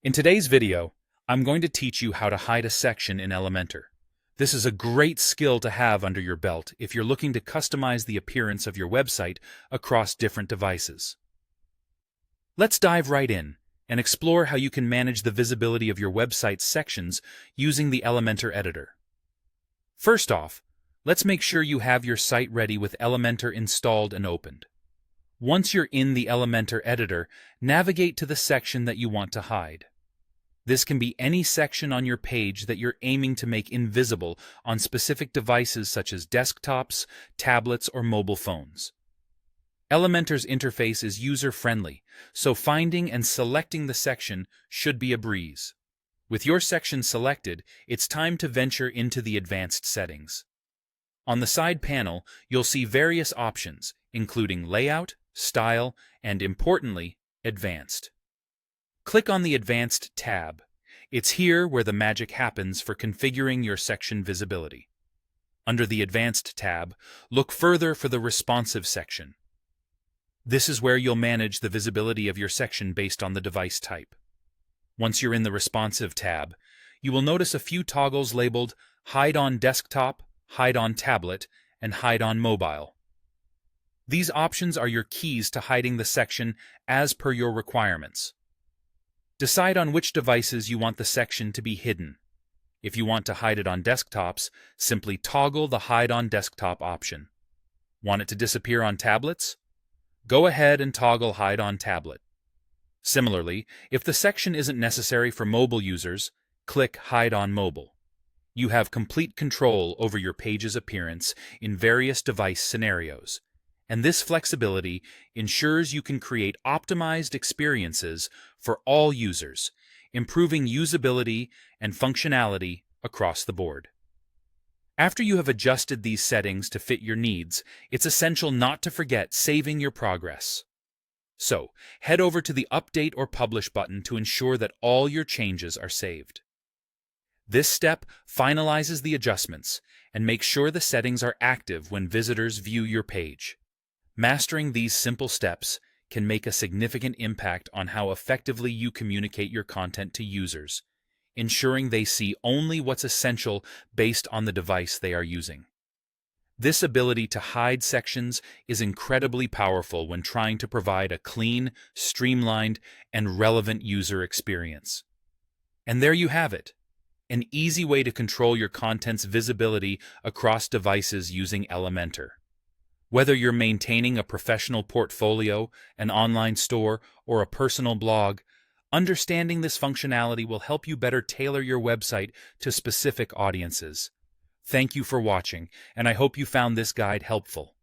In today's video, I'm going to teach you how to hide a section in Elementor. This is a great skill to have under your belt if you're looking to customize the appearance of your website across different devices. Let's dive right in and explore how you can manage the visibility of your website's sections using the Elementor editor. First off, let's make sure you have your site ready with Elementor installed and opened. Once you're in the Elementor editor, navigate to the section that you want to hide. This can be any section on your page that you're aiming to make invisible on specific devices such as desktops, tablets, or mobile phones. Elementor's interface is user-friendly, so finding and selecting the section should be a breeze. With your section selected, it's time to venture into the advanced settings. On the side panel, you'll see various options, including layout, style, and importantly, advanced. Click on the Advanced tab. It's here where the magic happens for configuring your section visibility. Under the Advanced tab, look further for the Responsive section. This is where you'll manage the visibility of your section based on the device type. Once you're in the Responsive tab, you will notice a few toggles labeled Hide on Desktop, Hide on Tablet, and Hide on Mobile. These options are your keys to hiding the section as per your requirements. Decide on which devices you want the section to be hidden. If you want to hide it on desktops, simply toggle the Hide on Desktop option. Want it to disappear on tablets? Go ahead and toggle Hide on Tablet. Similarly, if the section isn't necessary for mobile users, click Hide on Mobile. You have complete control over your page's appearance in various device scenarios, and this flexibility ensures you can create optimized experiences for all users, improving usability and functionality across the board. After you have adjusted these settings to fit your needs, it's essential not to forget saving your progress. So, head over to the Update or Publish button to ensure that all your changes are saved. This step finalizes the adjustments and makes sure the settings are active when visitors view your page. Mastering these simple steps can make a significant impact on how effectively you communicate your content to users, ensuring they see only what's essential based on the device they are using. This ability to hide sections is incredibly powerful when trying to provide a clean, streamlined, and relevant user experience. And there you have it, an easy way to control your content's visibility across devices using Elementor. Whether you're maintaining a professional portfolio, an online store, or a personal blog, understanding this functionality will help you better tailor your website to specific audiences. Thank you for watching, and I hope you found this guide helpful.